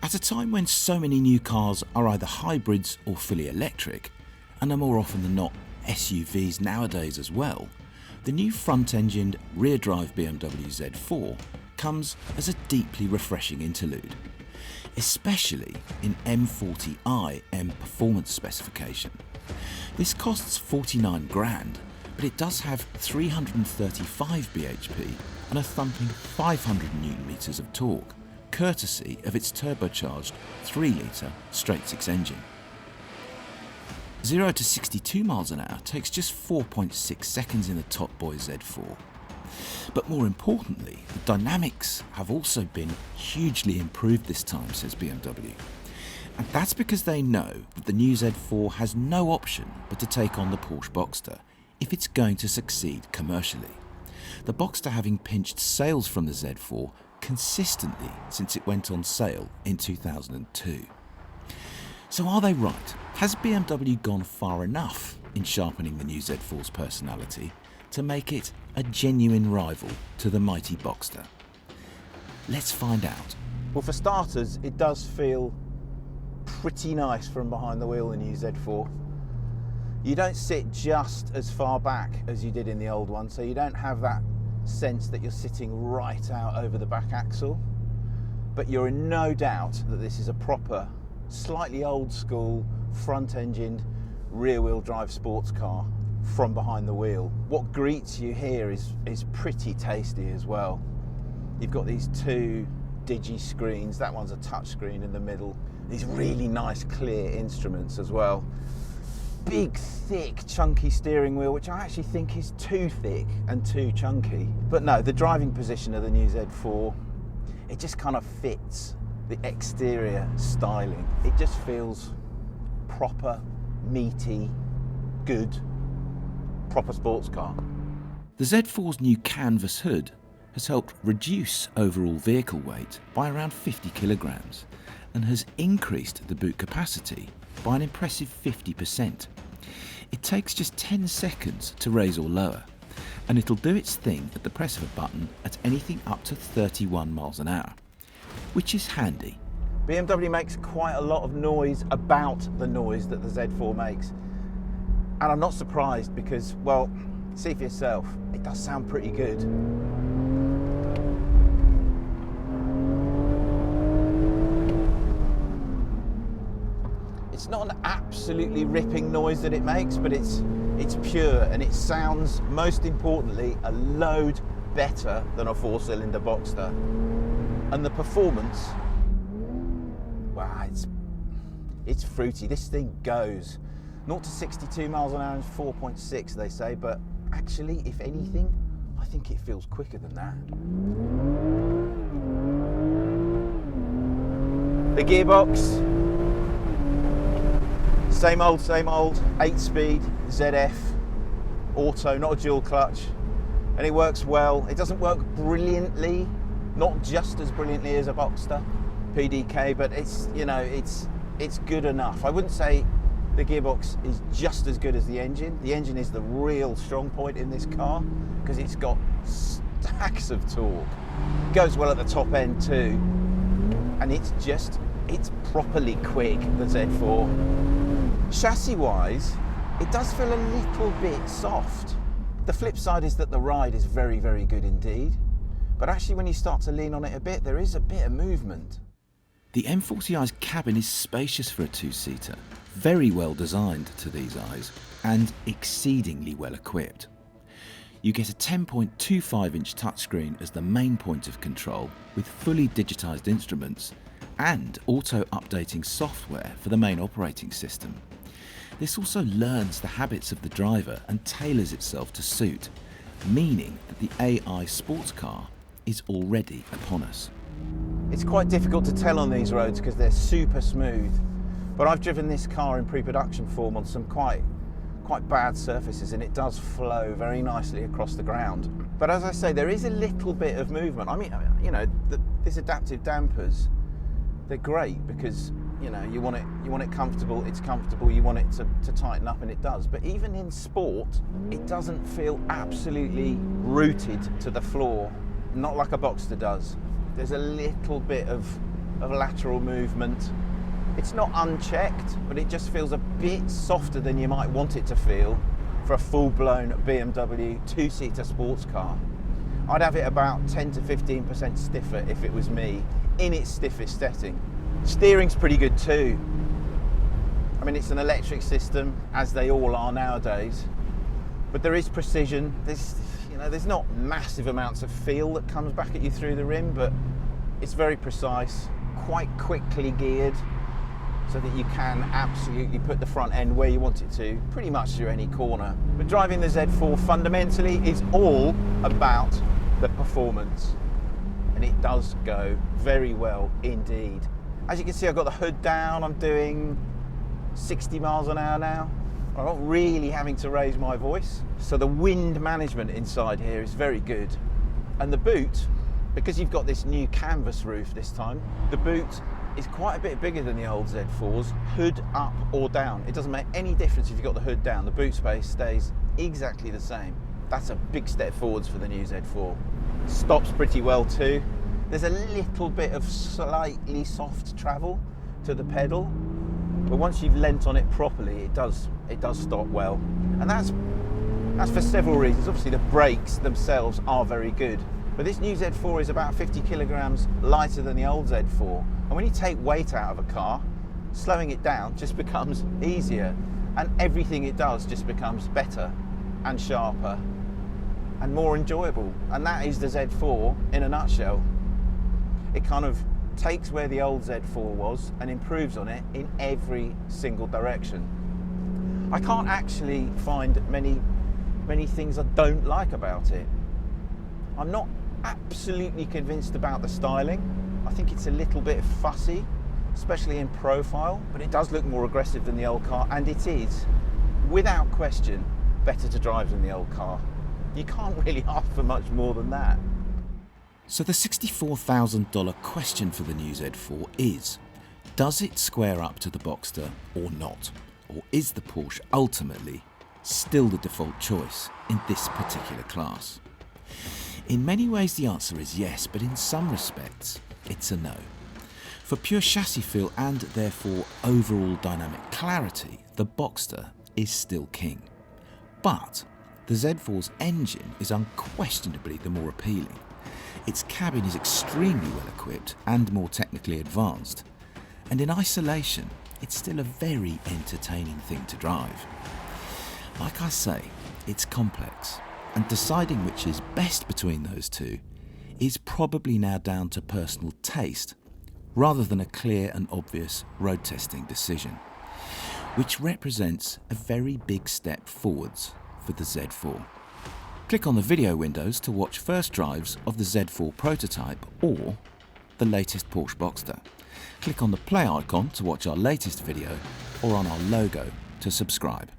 At a time when so many new cars are either hybrids or fully electric, and are more often than not SUVs nowadays as well, the new front-engined, rear-drive BMW Z4 comes as a deeply refreshing interlude, especially in M40i M performance specification. This costs 49 grand, but it does have 335 bhp and a thumping 500 Nm of torque, courtesy of its turbocharged 3-litre straight-six engine. 0 to 62 miles an hour takes just 4.6 seconds in the Top Boy Z4. But more importantly, the dynamics have also been hugely improved this time, says BMW. And that's because they know that the new Z4 has no option but to take on the Porsche Boxster if it's going to succeed commercially. The Boxster having pinched sales from the Z4 consistently since it went on sale in 2002. So are they right? Has BMW gone far enough in sharpening the new Z4's personality to make it a genuine rival to the mighty Boxster? Let's find out. Well, for starters, it does feel pretty nice from behind the wheel, the new Z4. You don't sit just as far back as you did in the old one, so you don't have that sense that you're sitting right out over the back axle, but you're in no doubt that this is a proper, slightly old school, front-engined, rear-wheel drive sports car from behind the wheel. What greets you here is pretty tasty as well. You've got these two digi screens, that one's a touch screen in the middle, these really nice clear instruments as well. Big, thick, chunky steering wheel, which I actually think is too thick and too chunky. But no, the driving position of the new Z4, it just kind of fits the exterior styling. It just feels proper, meaty, good, proper sports car. The Z4's new canvas hood has helped reduce overall vehicle weight by around 50 kilograms and has increased the boot capacity by an impressive 50%. It takes just 10 seconds to raise or lower, and it'll do its thing at the press of a button at anything up to 31 miles an hour, which is handy. BMW makes quite a lot of noise about the noise that the Z4 makes, and I'm not surprised because, well, see for yourself, it does sound pretty good. It's not an absolutely ripping noise that it makes, but it's pure, and it sounds, most importantly, a load better than a 4-cylinder Boxster. And the performance, wow, it's fruity. This thing goes 0 to 62 miles an hour in 4.6, they say, but actually, if anything, I think it feels quicker than that. The gearbox, same old, 8-speed, ZF, auto, not a dual clutch, and it works well. It doesn't work brilliantly, not just as brilliantly as a Boxster PDK, but it's, you know, it's good enough. I wouldn't say the gearbox is just as good as the engine. The engine is the real strong point in this car because it's got stacks of torque. It goes well at the top end too, and it's properly quick, the Z4. Chassis-wise, it does feel a little bit soft. The flip side is that the ride is very, very good indeed. But actually, when you start to lean on it a bit, there is a bit of movement. The M40i's cabin is spacious for a two-seater, very well designed to these eyes, and exceedingly well equipped. You get a 10.25-inch touchscreen as the main point of control, with fully digitised instruments and auto-updating software for the main operating system. This also learns the habits of the driver and tailors itself to suit, meaning that the AI sports car is already upon us. It's quite difficult to tell on these roads because they're super smooth, but I've driven this car in pre-production form on some quite bad surfaces, and it does flow very nicely across the ground. But as I say, there is a little bit of movement. I mean, you know, these adaptive dampers, they're great because, you know, you want it comfortable, it's comfortable, you want it to tighten up, and it does. But even in sport, it doesn't feel absolutely rooted to the floor, not like a Boxster does. There's a little bit of of lateral movement. It's not unchecked, but it just feels a bit softer than you might want it to feel for a full-blown BMW two-seater sports car. I'd have it about 10 to 15% stiffer if it was me, in its stiffest setting. Steering's pretty good too. I mean, it's an electric system, as they all are nowadays, but there is precision. There's not massive amounts of feel that comes back at you through the rim, but it's very precise, quite quickly geared, so that you can absolutely put the front end where you want it to, pretty much through any corner. But driving the Z4 fundamentally is all about the performance, and it does go very well indeed. As you can see, I've got the hood down, I'm doing 60 miles an hour now. I'm not really having to raise my voice, so the wind management inside here is very good. And the boot, because you've got this new canvas roof this time, the boot is quite a bit bigger than the old Z4's, hood up or down. It doesn't make any difference if you've got the hood down, the boot space stays exactly the same. That's a big step forwards for the new Z4. Stops pretty well too. There's a little bit of slightly soft travel to the pedal, but once you've leant on it properly, it does stop well. And that's for several reasons. Obviously the brakes themselves are very good, but this new Z4 is about 50 kilograms lighter than the old Z4. And when you take weight out of a car, slowing it down just becomes easier, and everything it does just becomes better and sharper and more enjoyable. And that is the Z4 in a nutshell. It kind of takes where the old Z4 was and improves on it in every single direction. I can't actually find many things I don't like about it. I'm not absolutely convinced about the styling. I think it's a little bit fussy, especially in profile, but it does look more aggressive than the old car, and it is, without question, better to drive than the old car. You can't really ask for much more than that. So the $64,000 question for the new Z4 is, does it square up to the Boxster or not? Or is the Porsche ultimately still the default choice in this particular class? In many ways the answer is yes, but in some respects it's a no. For pure chassis feel and therefore overall dynamic clarity, the Boxster is still king. But the Z4's engine is unquestionably the more appealing. Its cabin is extremely well equipped and more technically advanced, and in isolation it's still a very entertaining thing to drive. Like I say, it's complex, and deciding which is best between those two is probably now down to personal taste rather than a clear and obvious road testing decision, which represents a very big step forwards for the Z4. Click on the video windows to watch first drives of the Z4 prototype or the latest Porsche Boxster. Click on the play icon to watch our latest video or on our logo to subscribe.